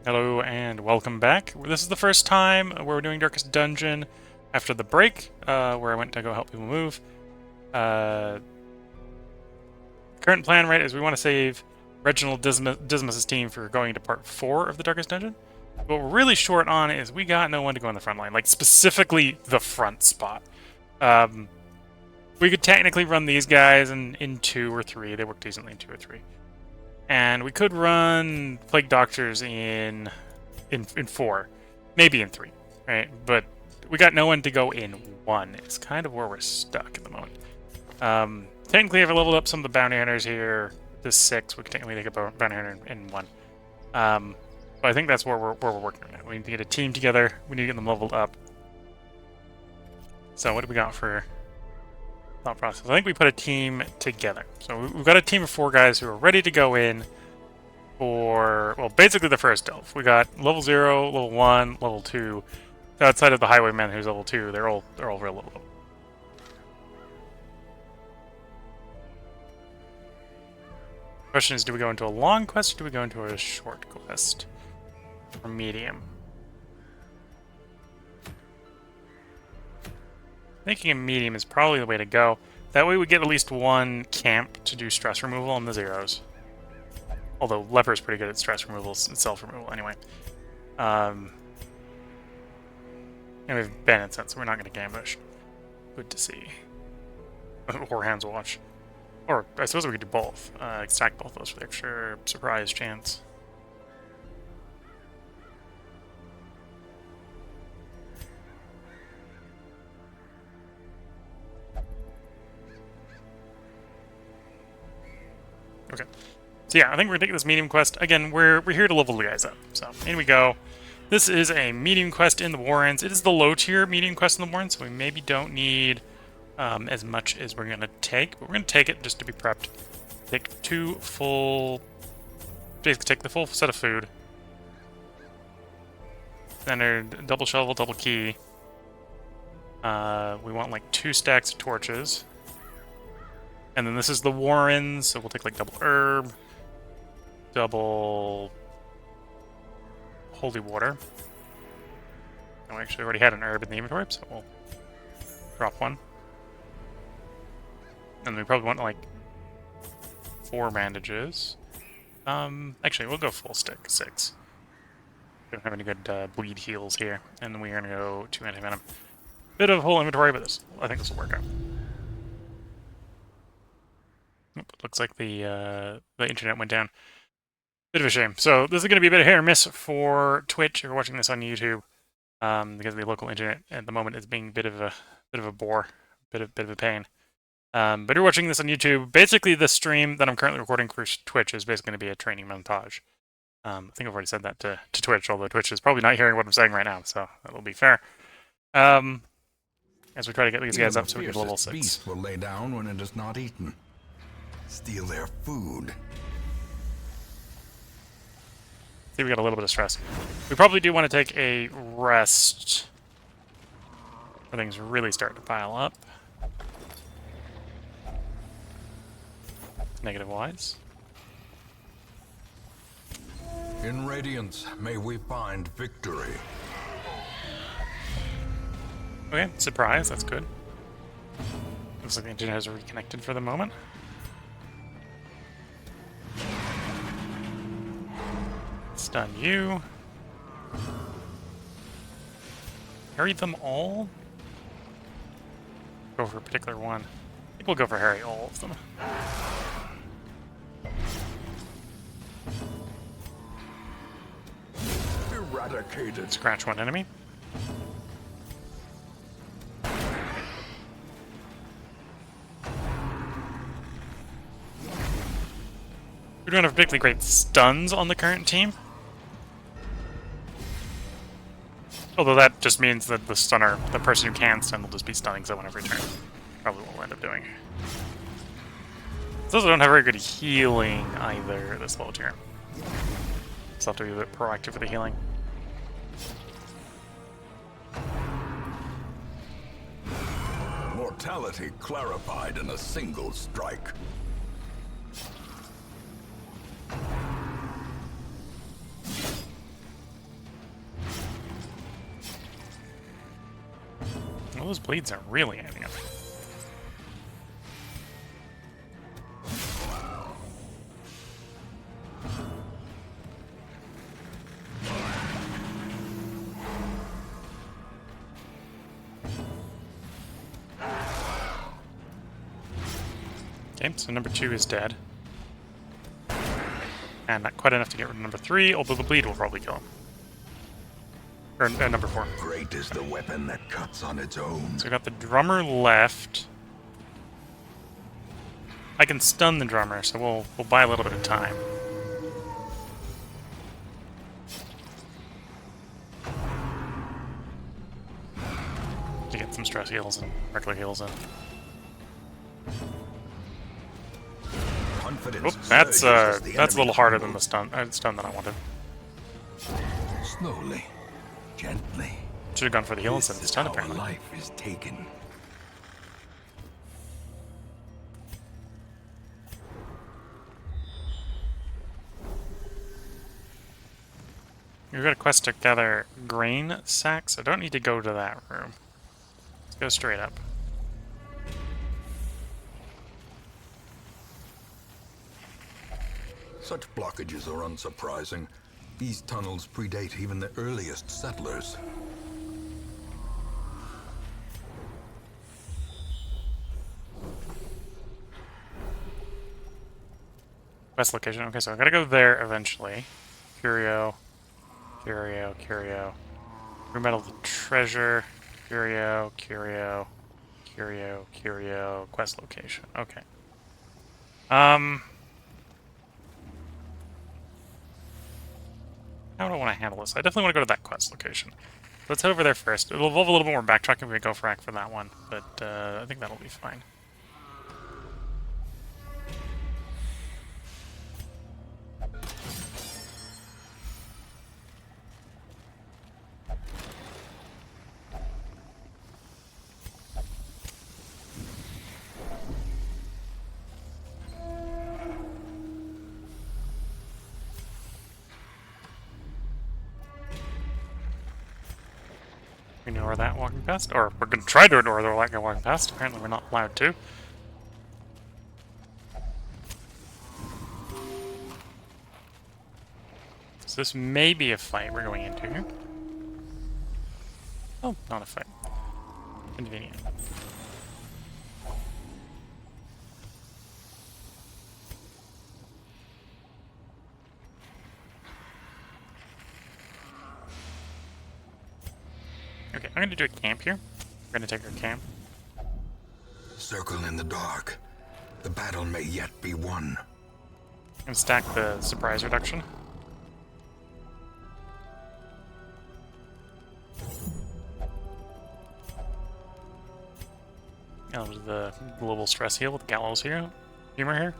Hello and welcome back. This is the first time where we're doing Darkest Dungeon after the break, where I went to go help people move. Current plan, right, is we want to save Reginald Dismas' team for going to part 4 of the Darkest Dungeon. What we're really short on is we got no one to go on the front line, like specifically the front spot. We could technically run these guys in 2 or 3. They work decently in 2 or 3. And we could run Plague Doctors in 4, maybe in 3, right? But we got no one to go in 1. It's kind of where we're stuck at the moment. Technically, if I leveled up some of the bounty hunters here to 6, we could technically take a bounty hunter in 1. But I think that's where we're working right now. We need to get a team together. We need to get them leveled up. So what do we got for thought process? I think we put a team together. So we've got a team of 4 guys who are ready to go in for, well, basically the first delve. We got level 0, level 1, level 2. Outside of the highwayman who's level 2, they're all real level. Question is, do we go into a long quest or do we go into a short quest? Or medium? Thinking a medium is probably the way to go. That way we get at least one camp to do stress removal on the zeros. Although Leper's pretty good at stress removal and self-removal anyway. And we've banned since, so we're not going to ambush. Good to see. Or Hands Watch. Or I suppose we could do both. Stack both those for the extra surprise chance. Okay. So yeah, I think we're gonna take this medium quest. Again, we're here to level the guys up. So in we go. This is a medium quest in the Warrens. It is the low tier medium quest in the Warrens, so we maybe don't need as much as we're gonna take, but we're gonna take it just to be prepped. Take 2 full, basically take the full set of food. Standard double shovel, double key. We want like 2 stacks of torches. And then this is the Warrens, so we'll take like double herb, double holy water. And we actually already had an herb in the inventory, so we'll drop one. And we probably want like 4 bandages. Actually, we'll go full stick, 6. We don't have any good bleed heals here. And then we're gonna go 2 anti-venom. Bit of whole inventory, but I think this will work out. Looks like the internet went down. Bit of a shame. So this is going to be a bit of hit or miss for Twitch if you're watching this on YouTube, because the local internet at the moment is being a bit of a bore, bit of a pain. But if you're watching this on YouTube, basically the stream that I'm currently recording for Twitch is basically going to be a training montage. I think I've already said that to Twitch, although Twitch is probably not hearing what I'm saying right now, so that will be fair. As we try to get these guys up so we get level 6. Beast will lay down when it is not eaten. Steal their food. See, we got a little bit of stress. We probably do want to take a rest where things really start to pile up. Negative-wise. In Radiance, may we find victory. Okay, surprise, that's good. Looks like the engine has reconnected for the moment. Stun you. Harry them all? Go for a particular one. I think we'll go for Harry all of them. Eradicated. Scratch one enemy. We don't have particularly great stuns on the current team. Although that just means that the stunner, the person who can stun, will just be stunning someone every turn. Probably what we'll end up doing. Those also don't have very good healing either this low tier. So have to be a bit proactive with the healing. Mortality clarified in a single strike. those bleeds are really adding up. Okay, so number 2 is dead. And not quite enough to get rid of number 3, although the bleed will probably kill him. Or number 4. Great is the weapon that cuts on its own. So we got the drummer left. I can stun the drummer, so we'll buy a little bit of time. To get some stress heals and regular heals in. Oh, that's a little harder than the stun that I wanted. Slowly, gently. Should have gone for the heal instead of the stun, Our apparently. life is taken. We've got a quest to gather grain sacks. I don't need to go to that room. Let's go straight up. Such blockages are unsurprising. These tunnels predate even the earliest settlers. Quest location. Okay, so I gotta go there eventually. Curio. Room metal treasure. Curio. Quest location. Okay. How do I want to handle this? I definitely want to go to that quest location. Let's head over there first. It'll involve a little bit more backtracking if we go for that one, but I think that'll be fine. We ignore that walking past, or we're going to try to ignore the guy walking past. Apparently we're not allowed to. So this may be a fight we're going into here. Oh, not a fight. Convenient. Okay, I'm going to do a camp here. We're going to take our camp. Circle in the dark. The battle may yet be won. And stack the surprise reduction. And the global stress heal with Gallows here. Humor here.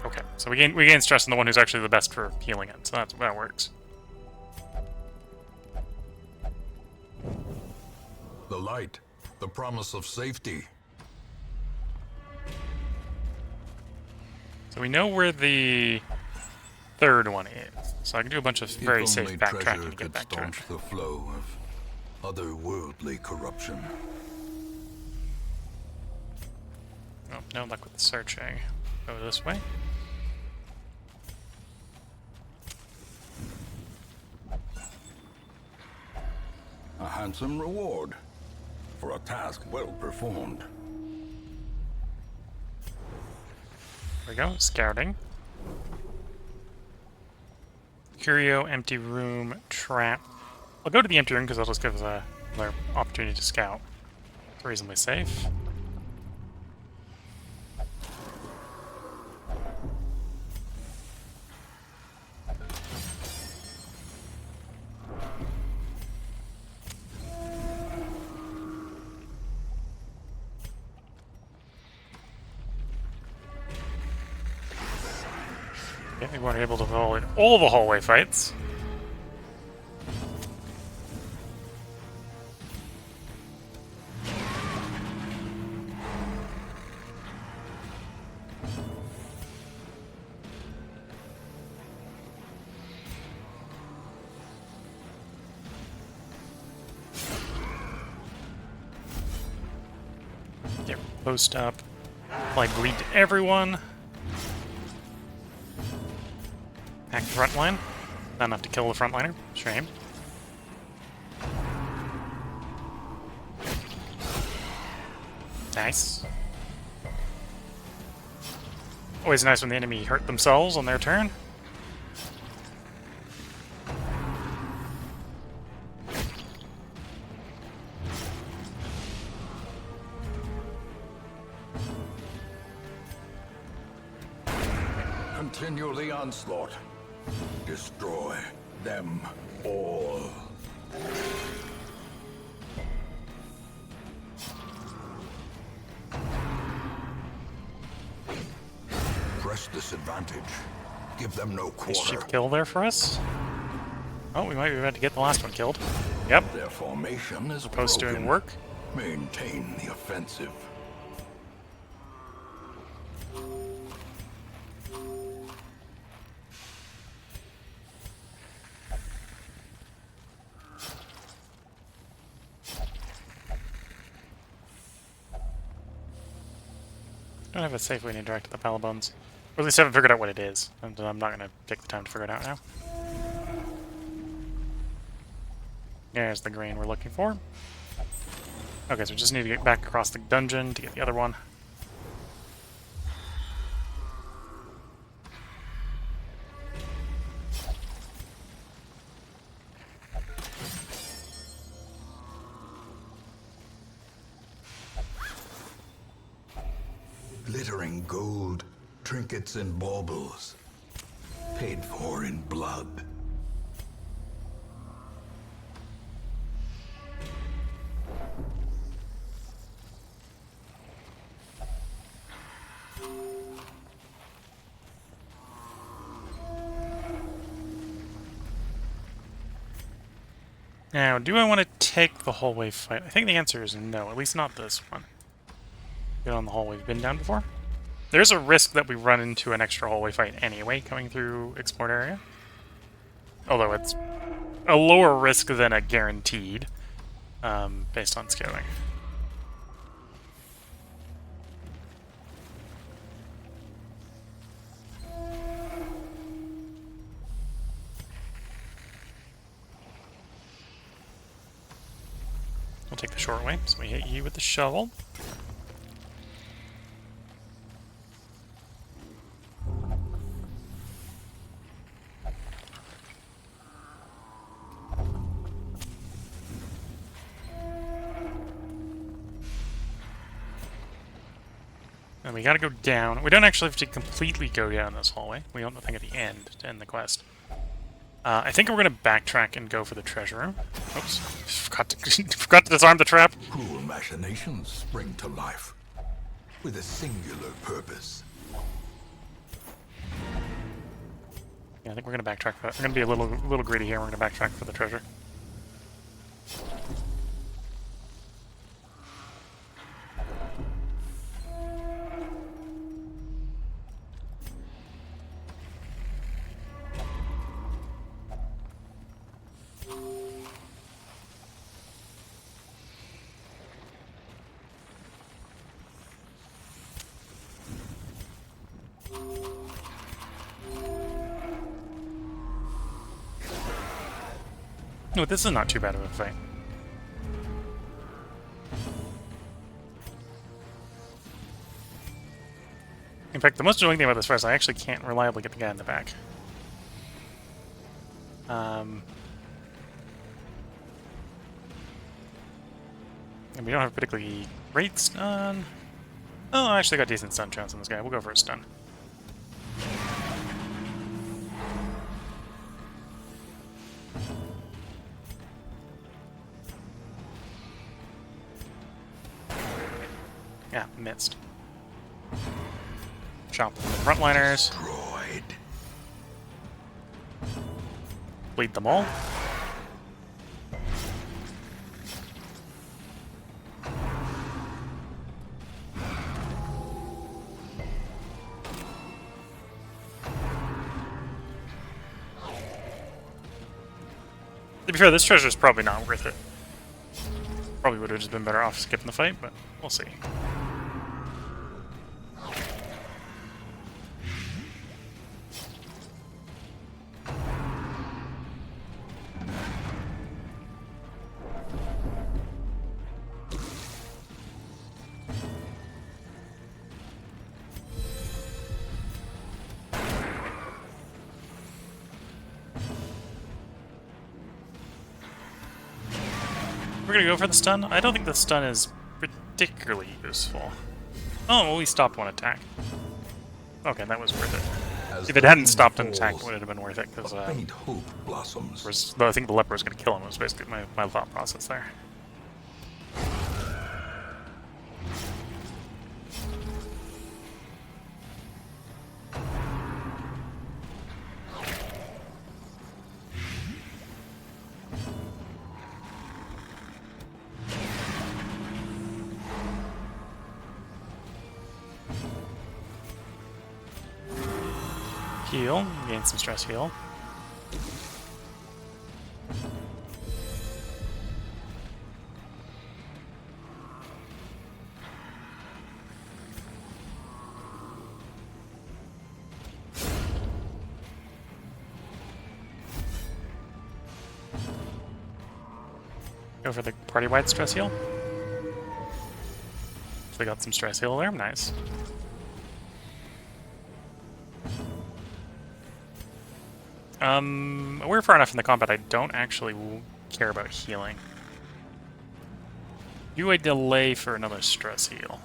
Okay, so we gain stress on the one who's actually the best for healing it, so that works. The light, the promise of safety. So we know where the third one is, so I can do a bunch of very safe backtracking to get back to it. The flow of otherworldly corruption. Oh, no luck with the searching. Go this way. A handsome reward for a task well performed. There we go, scouting. Curio, empty room, trap. I'll go to the empty room because that'll just give us another opportunity to scout. It's reasonably safe. Okay, we weren't able to avoid all the hallway fights. post up. Apply bleed to everyone. Hack the front line. Not enough to kill the frontliner. Shame. Nice. Always nice when the enemy hurt themselves on their turn. Continue the onslaught. Destroy them all. Press this advantage. Give them no Nice quarter. cheap kill there for us. Oh, we might be about to get the last one killed. Yep. Their formation is Post broken. doing work. Maintain the offensive. I don't have a safe way to interact with the Palabones. Or at least I haven't figured out what it is. And I'm not going to take the time to figure it out now. There's the grain we're looking for. Okay, so we just need to get back across the dungeon to get the other one. Glittering gold, trinkets and baubles. Paid for in blood. Now, do I want to take the hallway fight? I think the answer is no, at least not this one. Get on the hallway we've been down before. There's a risk that we run into an extra hallway fight anyway coming through explored area. Although it's a lower risk than a guaranteed, based on scaling. We'll take the short way, so we hit you with the shovel. And we gotta go down. We don't actually have to completely go down this hallway. We don't think at the end to end the quest. I think we're gonna backtrack and go for the treasure room. Oops, forgot to disarm the trap. Cruel machinations spring to life with a singular purpose. Yeah, I think we're gonna backtrack. We're gonna be a little greedy here. We're gonna backtrack for the treasure. No, this is not too bad of a fight. In fact, the most annoying thing about this fight is I actually can't reliably get the guy in the back. And we don't have particularly great stun. Oh, I actually got decent stun chance on this guy. We'll go for a stun. Yeah, missed. Chop the frontliners. Destroyed. Bleed them all. To be fair, this treasure is probably not worth it. Probably would have just been better off skipping the fight, but we'll see. gonna go for the stun. I don't think the stun is particularly useful. Oh, well, we stopped one attack. Okay, that was worth it. If it hadn't stopped an attack, it would have been worth it, because faint hope blossoms. I think the leper was going to kill him, was basically my thought process there. Heal, gain some stress heal. Go for the party-wide stress heal. So we got some stress heal there, nice. We're far enough in the combat, I don't actually care about healing. Do I delay for another stress heal?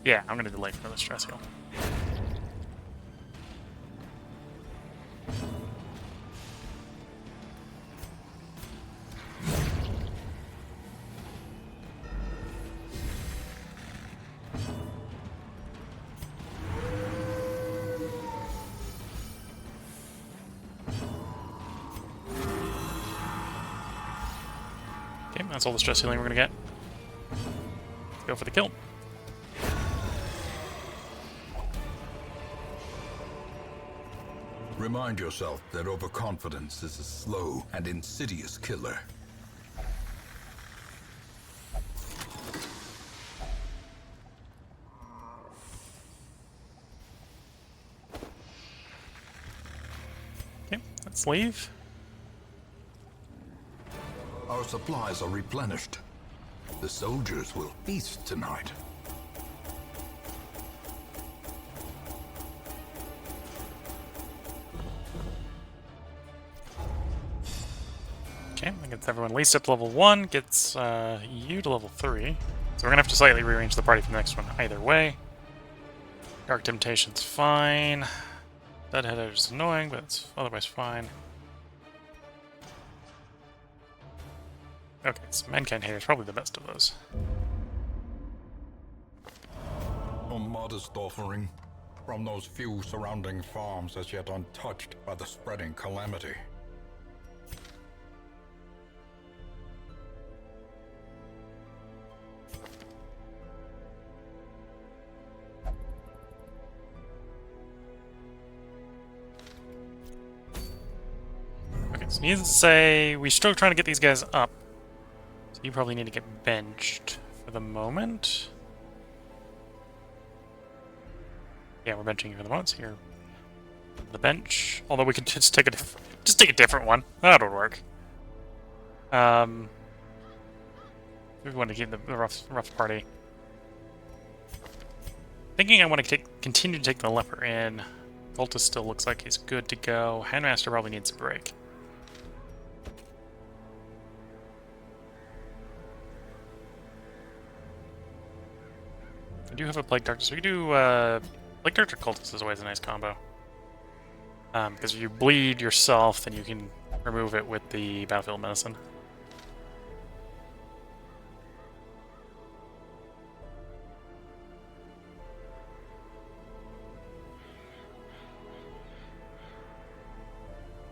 Yeah, I'm gonna delay for another stress heal. Okay, that's all the stress healing we're gonna get. Let's go for the kill. Remind yourself that overconfidence is a slow and insidious killer. Okay, let's leave. Our supplies are replenished. The soldiers will feast tonight. Okay, that gets everyone at least up to level 1, gets you to level 3. So we're gonna have to slightly rearrange the party for the next one either way. Dark Temptation's fine. Deadhead Edge is annoying, but it's otherwise fine. Okay, so Mankind Hater is probably the best of those. A modest offering from those few surrounding farms as yet untouched by the spreading calamity. Okay, so needless to say, we're still trying to get these guys up. So you probably need to get benched for the moment. Yeah, we're benching you for the moment, so you're the bench. Although we could just take a different one. That would work. We want to keep the rough party. Thinking I want to continue to take the leper in. Cultist still looks like he's good to go. Handmaster probably needs a break. I do have a Plague Doctor, so we can do Plague Doctor Cultist is always a nice combo. Because if you bleed yourself, then you can remove it with the Battlefield Medicine.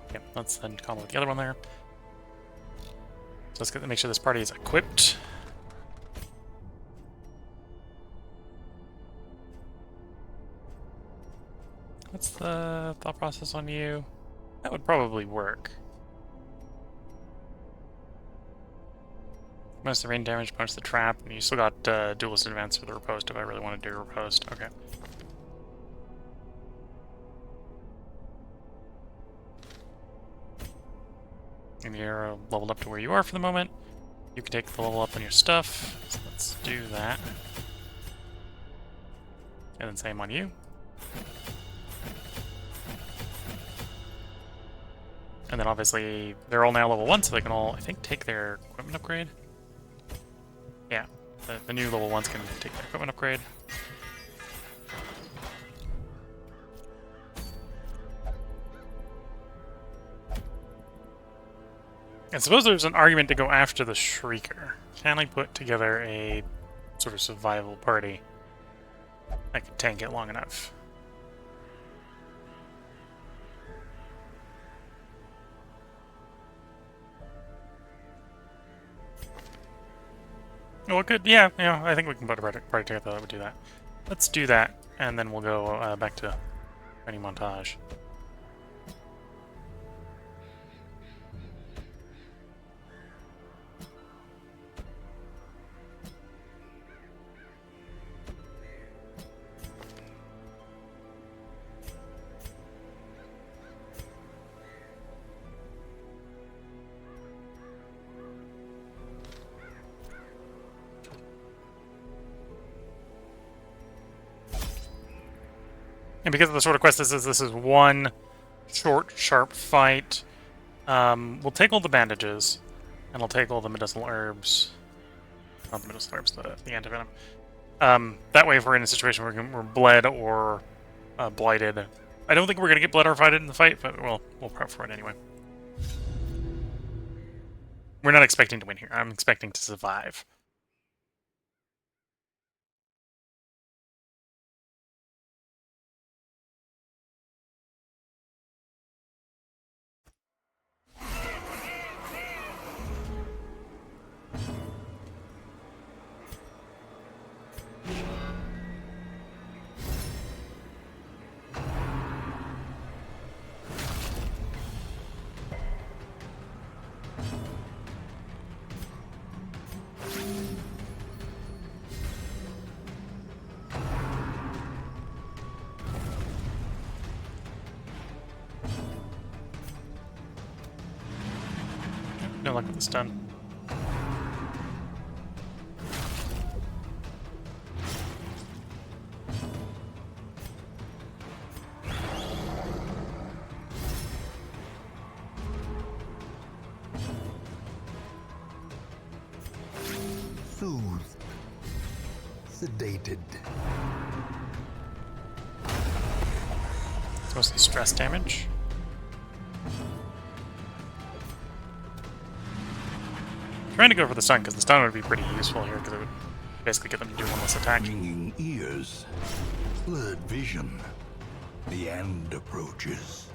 Okay, let's then combo with the other one there. So let's make sure this party is equipped. What's the thought process on you? That would probably work. Bonus the rain damage, bonus the trap, and you still got duelist advance for the riposte if I really want to do riposte. Okay. And you're leveled up to where you are for the moment. You can take the level up on your stuff. So let's do that. And then same on you. And then obviously they're all now level 1, so they can all, I think, take their equipment upgrade? Yeah, the new level 1's can take the equipment upgrade. I suppose there's an argument to go after the Shrieker. Can I put together a sort of survival party that can tank it long enough? Well, good. Yeah, I think we can put a party together that would do that. Let's do that, and then we'll go back to any montage. And because of the sort of quest this is one short, sharp fight. We'll take all the bandages, and we'll take all the medicinal herbs. Not the medicinal herbs, the antivenom. That way, if we're in a situation where we're bled or blighted, I don't think we're gonna get bled or blighted in the fight, but we'll prep for it anyway. We're not expecting to win here. I'm expecting to survive. No luck with the stun. Soothed. Sedated. It's mostly stress damage. Trying to go for the stun, because the stun would be pretty useful here, because it would basically get them to do one less attack. Ringing ears. Blurred vision. The end approaches.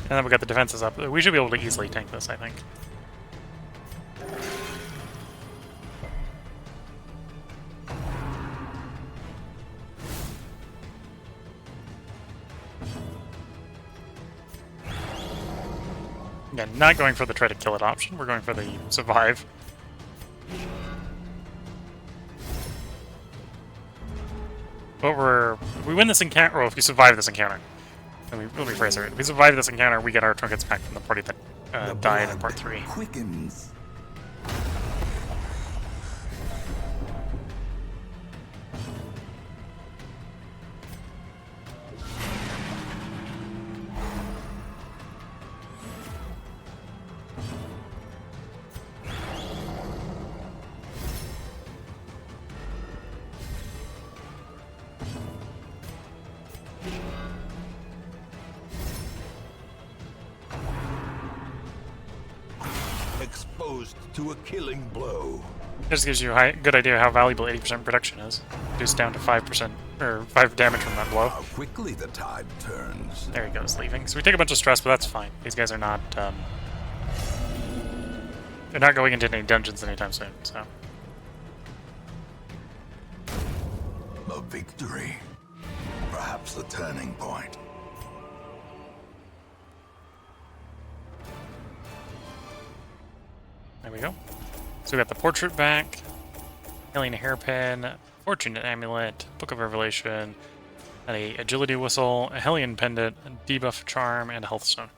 And then we got the defenses up. We should be able to easily tank this, I think. Again, not going for the try to kill it option. We're going for the survive. But we win this encounter. Well, if we survive this encounter. Let me rephrase it. If we survive this encounter, we get our trinkets back from the party that died in part 3. Quickens. Exposed to a killing blow. It just gives you a good idea how valuable 80% protection is. Reduced down to 5%, or 5 damage from that blow. How quickly the tide turns. There he goes, leaving. So we take a bunch of stress, but that's fine. These guys are not, they're not going into any dungeons anytime soon, so. A victory. Perhaps the turning point. There we go. So we got the portrait back, alien hairpin, fortune amulet, book of revelation, and a agility whistle, a Hellion pendant, a debuff charm, and a health stone.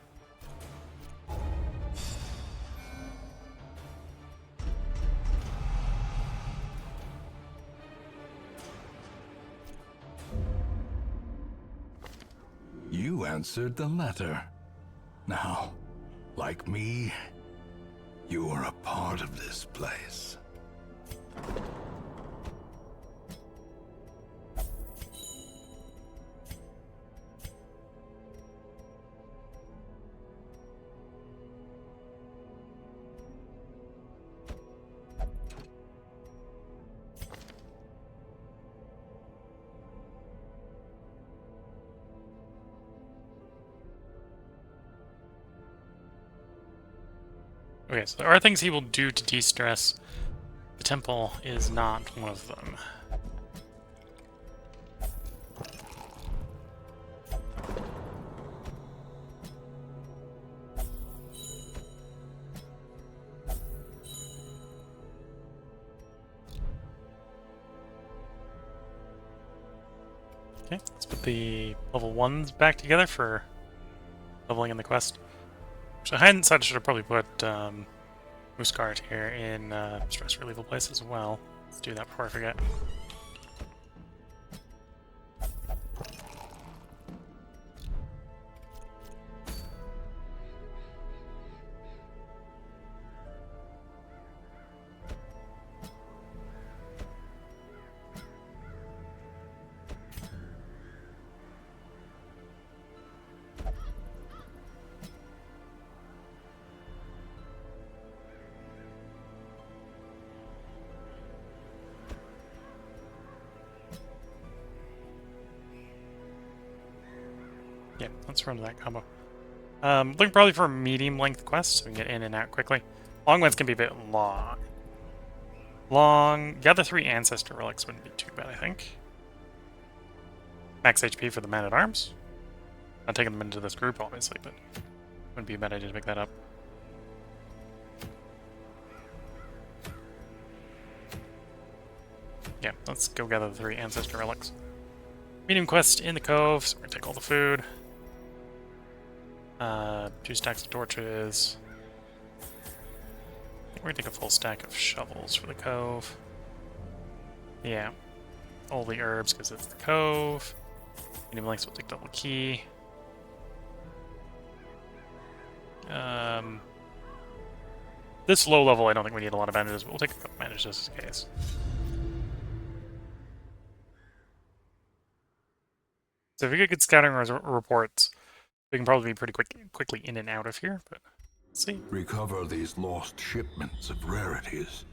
You answered the letter. Now, like me, you are a part of this place. Okay, so there are things he will do to de-stress. The temple is not one of them. Okay, let's put the level 1s back together for leveling in the quest. So I hadn't decided I should have probably put Muscart here in stress relieval place as well. Let's do that before I forget. Yeah, let's run that combo. Looking probably for a medium length quest so we can get in and out quickly. Long ones can be a bit long. The other 3 ancestor relics wouldn't be too bad, I think. Max HP for the man-at-arms. Not taking them into this group, obviously, but wouldn't be a bad idea to pick that up. Yeah, let's go gather the 3 ancestor relics. Medium quest in the cove, so we're gonna take all the food. 2 stacks of torches. I think we're gonna take a full stack of shovels for the cove. Yeah. All the herbs because it's the cove. Medium lengths will take double key. This low level I don't think we need a lot of bandages, but we'll take a couple bandages just in case. So if we get good scouting reports, we can probably be pretty quickly in and out of here, but let's see. Recover these lost shipments of rarities,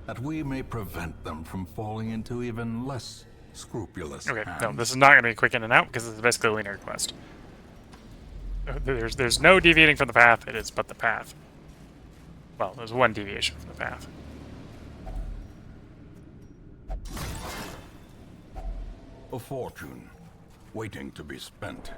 that we may prevent them from falling into even less scrupulous Okay, hands. no, this is not going to be quick in and out because it's basically a linear quest. There's no deviating from the path, it is but the path. Well, there's one deviation from the path. A fortune, waiting to be spent.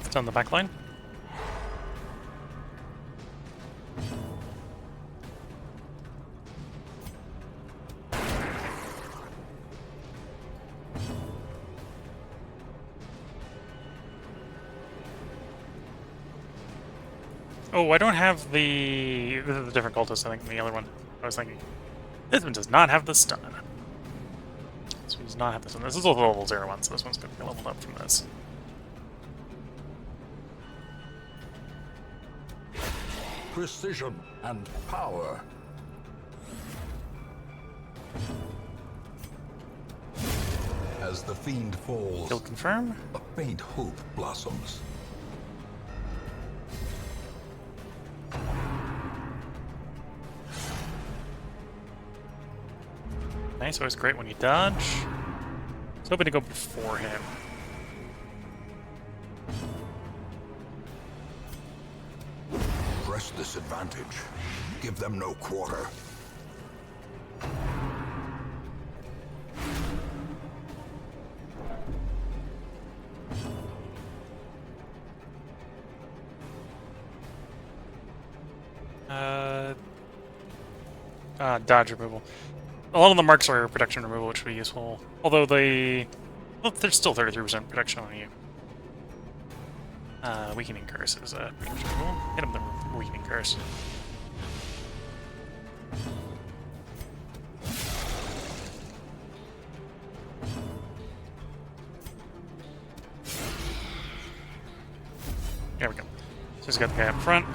It's on the back line. Oh, I don't have the... This is a different cultist, I think, than the other one. I was thinking, this one does not have the stun. This one does not have the stun. This is a level 0 one, so this one's going to be leveled up from this. Precision and power. As the fiend falls, Kill confirm. a faint hope blossoms. Nice, always great when you dodge. I was hoping to go before him. Press this advantage. Give them no quarter. dodge removal. A lot of the marks are protection removal, which would be useful. Although well, there's still 33% protection on you. Weakening curse is protection removal. Hit him with the weakening curse. There we go. So he's got the guy up front.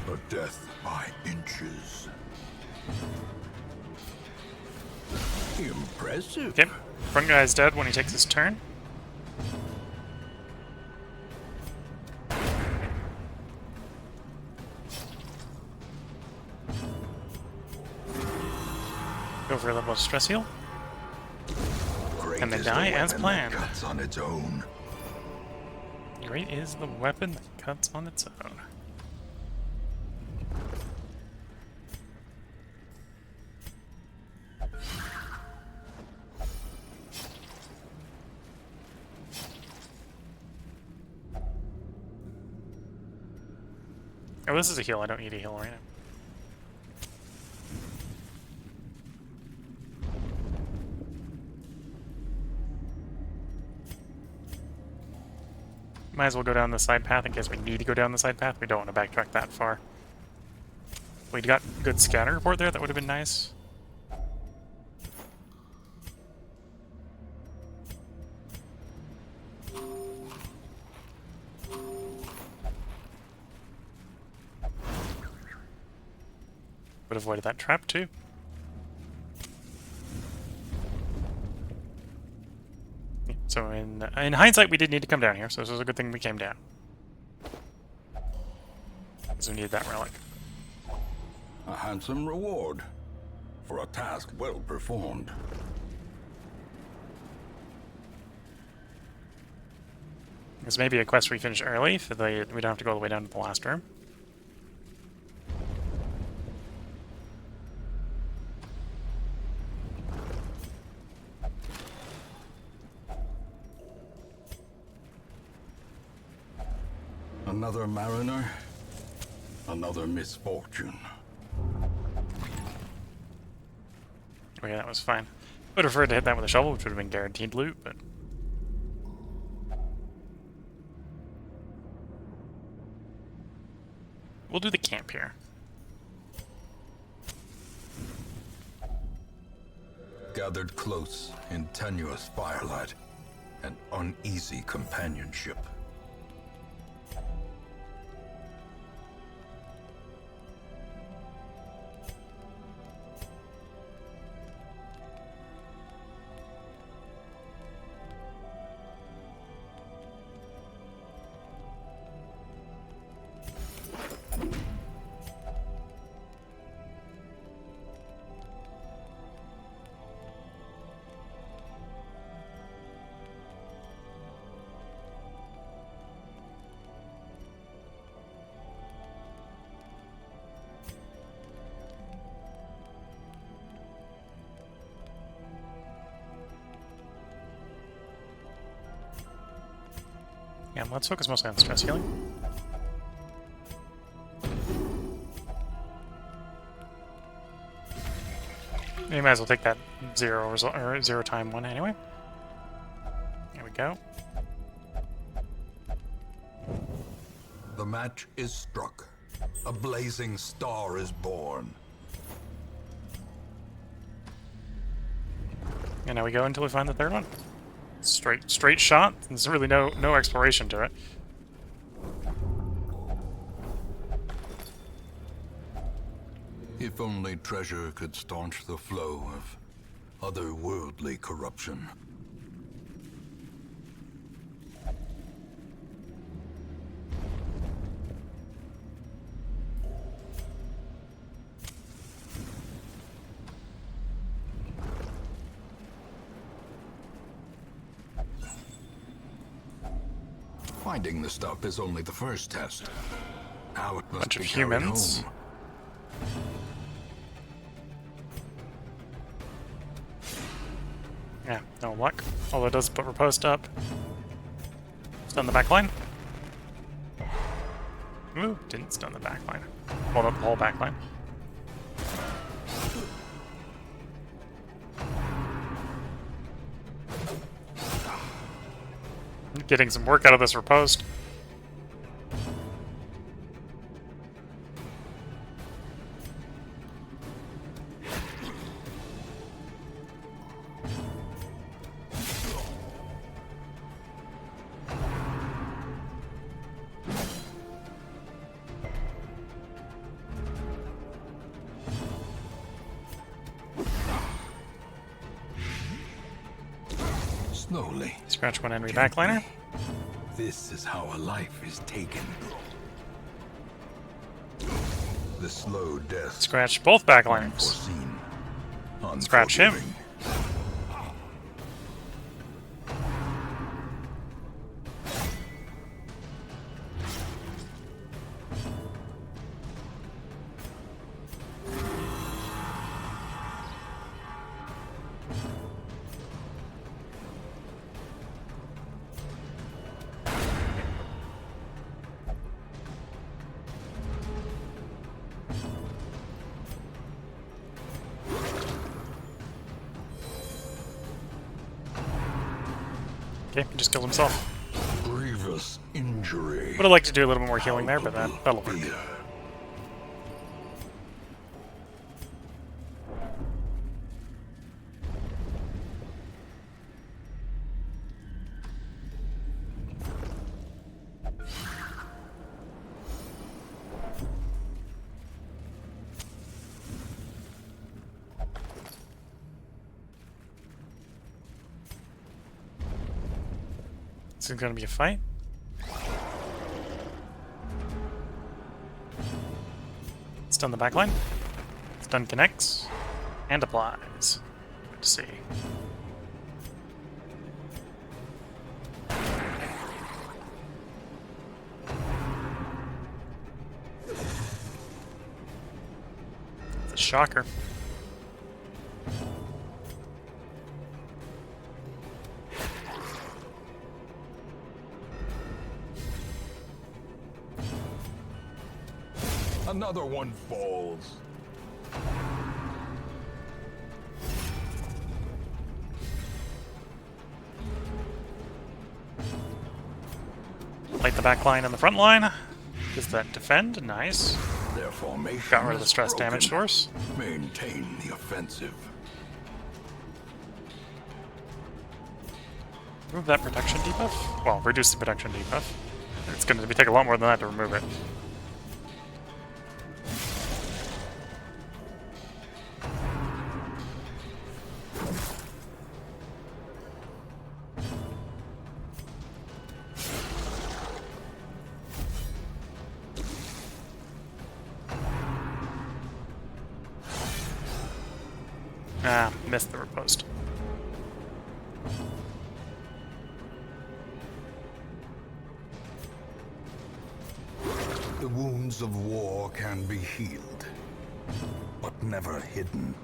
A death by inches. Impressive. Okay. Front guy's dead when he takes his turn. Go for a level of stress heal. Great And they is die the as weapon planned. that cuts on its own. Great is the weapon that cuts on its own. Oh, this is a heal. I don't need a heal right now. Might as well go down the side path in case we need to go down the side path. We don't want to backtrack that far. We got good scatter report there. That would have been nice. Would have avoided that trap too. So in hindsight, we did need to come down here, so this was a good thing we came down. Because we needed that relic. A handsome reward for a task well performed. This may be a quest we finish early, so we don't have to go all the way down to the last room. Another mariner, another misfortune. Okay, that was fine. Would have preferred to hit that with a shovel, which would have been guaranteed loot, but... we'll do the camp here. Gathered close in tenuous firelight and uneasy companionship. Yeah, let's focus mostly on stress healing. You might as well take that zero result or 0 time one anyway. There we go. The match is struck. A blazing star is born. And now we go until we find the third one. Straight shot. There's really no exploration to it. If only treasure could staunch the flow of otherworldly corruption. Finding the stuff is only the first test. Now it must Bunch of be carried humans. home. No luck. Although it does put riposte up. Stun the back line. Ooh, didn't stun the back line. Hold up the whole back line. Getting some work out of this riposte. Slowly. Scratch one enemy backliner. This is how a life is taken. The slow death. Scratch both backliners. Unforeseen. Scratch him. Unforgiving. Okay, he just killed himself. Grievous injury. Would have liked to do a little bit more healing there, but that'll work. Fear. This is going to be a fight. Stun the backline. Stun connects. And applies. Good to see. It's a shocker. Another one falls. Light the back line and the front line. Does that defend? Nice. Their formation Got rid of the is stress broken. damage source. Maintain the offensive. Remove that protection debuff. Well, reduce the protection debuff. It's going to take a lot more than that to remove it. Ah, missed the riposte. The wounds of war can be healed, but never hidden.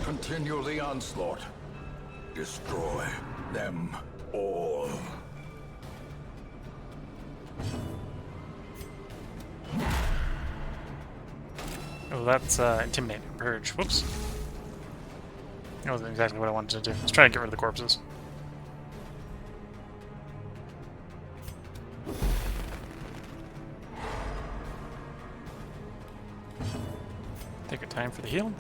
Continue the onslaught. Destroy them all. Oh, that's intimidating. Purge. Whoops. That wasn't exactly what I wanted to do. Let's try to get rid of the corpses. Take your time for the heal.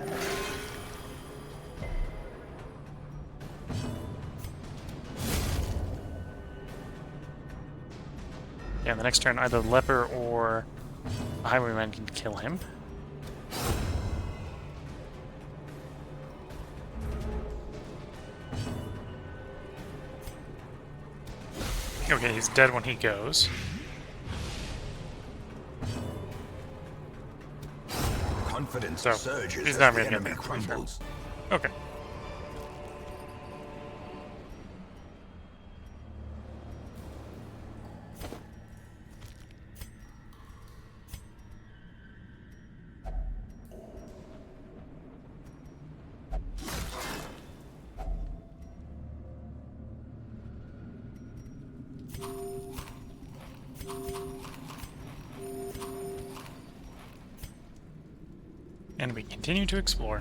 Yeah, the next turn, either the leper or a highwayman can kill him. Okay, he's dead when he goes. Confidence So, surges he's as not the really gonna enemy make it, to be fair. crumbles. Okay. And we continue to explore.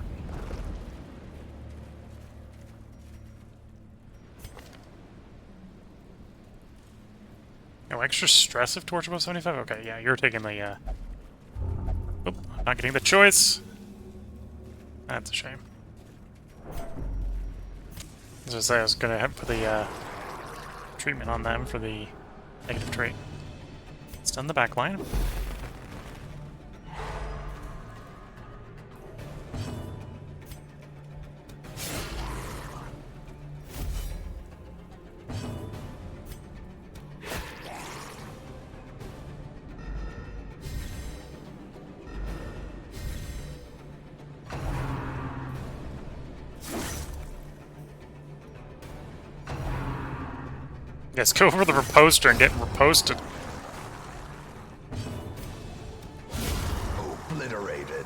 No extra stress if torch above 75? Okay, yeah, you're taking the, Oop, not getting the choice. That's a shame. As I say, I was gonna have put the, treatment on them for the negative trait. Stun the back line. Yes, go for the reposter and get reposted. Obliterated.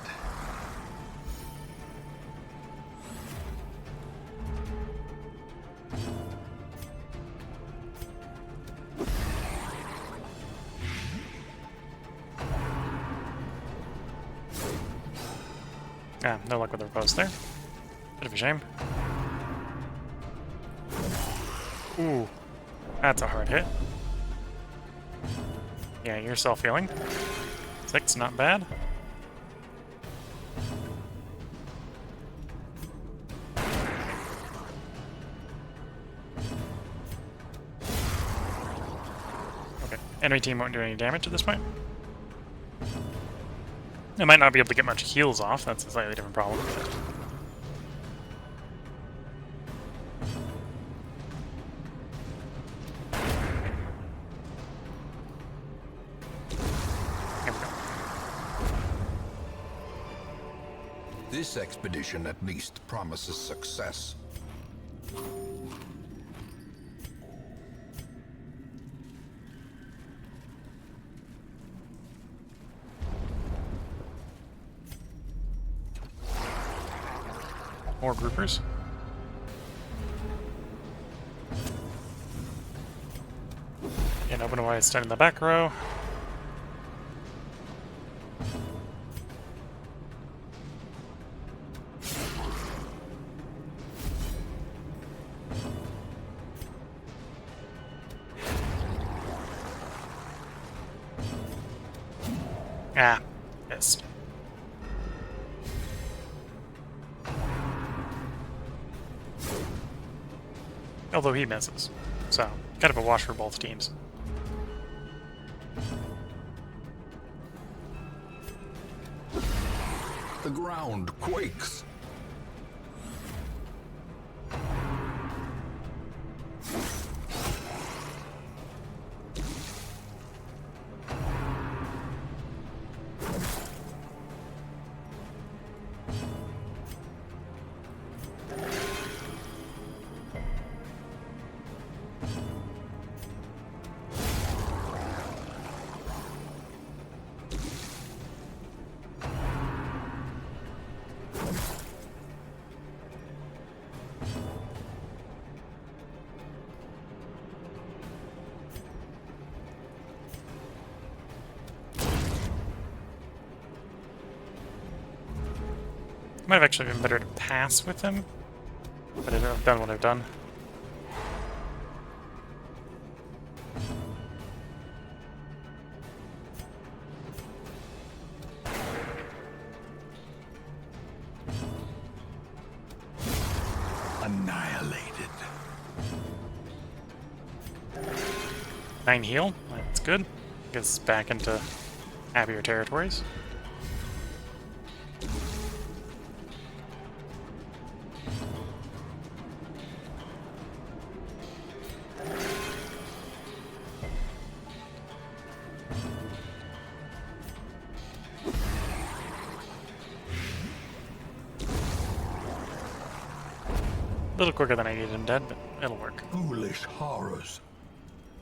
Ah, no luck with the repost there. Bit of a shame. Ooh. That's a hard hit. Yeah, you're self-healing. 6, not bad. Okay, enemy team won't do any damage at this point. They might not be able to get much heals off, that's a slightly different problem. This expedition at least promises success. More groupers. And open wide stun in the back row. Ah, missed. Although he misses. So, kind of a wash for both teams. The ground quakes. Might have actually been better to pass with him, but I've done what I've done. Annihilated. 9 heal, that's good. Gets us back into happier territories. A little quicker than I needed him dead, but it'll work. Foolish horrors.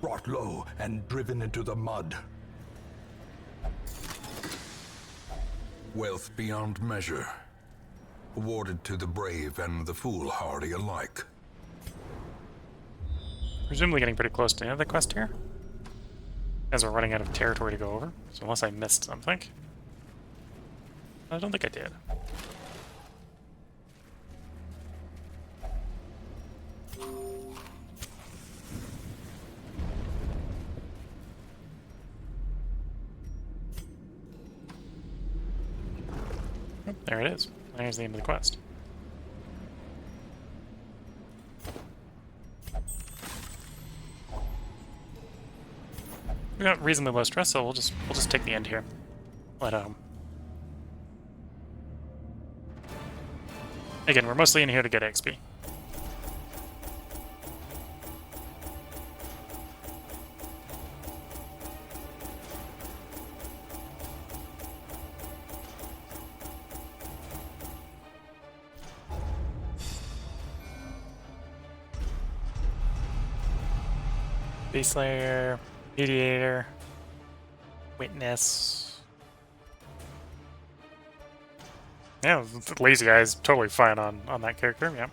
Brought low and driven into the mud. Wealth beyond measure. Awarded to the brave and the foolhardy alike. Presumably getting pretty close to the end of the quest here. As we're running out of territory to go over, so unless I missed something. I don't think I did. Oh, there it is. There's the end of the quest. We got reasonably low stress, so we'll just take the end here. Let Again, we're mostly in here to get XP. Base layer, mediator, witness. Yeah, the lazy guy is totally fine on that character, yeah.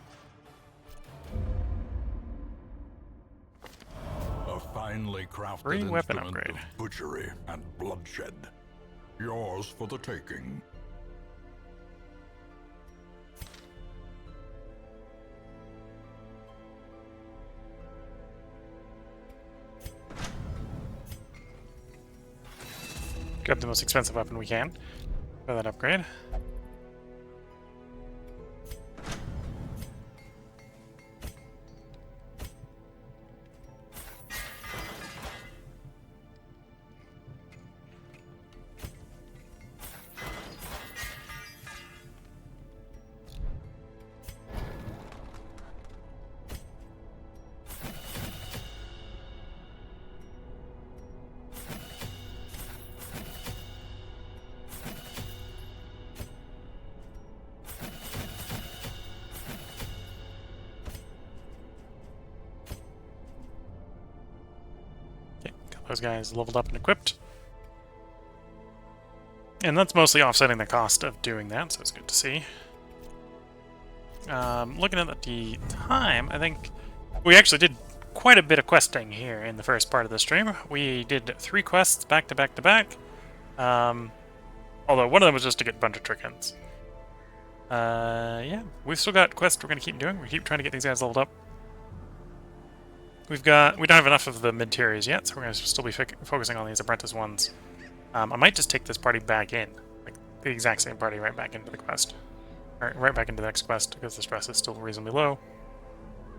A finely crafted Free weapon instrument upgrade. of butchery and bloodshed. Yours for the taking. Grab the most expensive weapon we can for that upgrade. Those guys leveled up and equipped. And that's mostly offsetting the cost of doing that, so it's good to see. Looking at the time, I think we actually did quite a bit of questing here in the first part of the stream. We did 3 quests back to back to back. Although one of them was just to get a bunch of trick-ins. Yeah, we've still got quests we're going to keep doing. We keep trying to get these guys leveled up. We don't have enough of the mid-tiers yet, so we're going to still be focusing on these apprentice ones. I might just take this party back in, like the exact same party right back into the quest. Or right back into the next quest, because the stress is still reasonably low.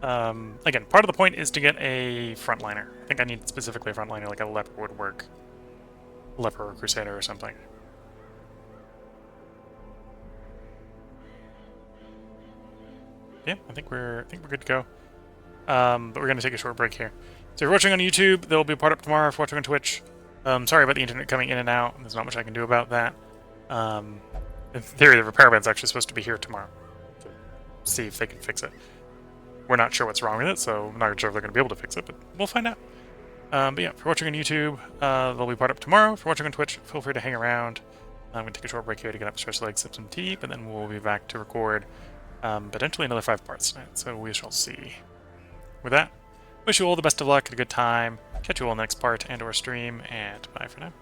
Again, part of the point is to get a frontliner. I think I need specifically a frontliner, like a leper would work. Leper or crusader or something. Yeah, I think we're good to go. But we're going to take a short break here. So if you're watching on YouTube, there'll be a part up tomorrow. If you're watching on Twitch, sorry about the internet coming in and out. There's not much I can do about that. In theory, the repairman's actually supposed to be here tomorrow to see if they can fix it. We're not sure what's wrong with it, so I'm not sure if they're going to be able to fix it, but we'll find out. But yeah, if you're watching on YouTube, there'll be a part up tomorrow. If you're watching on Twitch, feel free to hang around. I'm going to take a short break here to get up, stretch legs, sip some tea, but then we'll be back to record potentially another 5 parts tonight, so we shall see. With that, wish you all the best of luck, a good time, catch you all next part and or stream, and bye for now.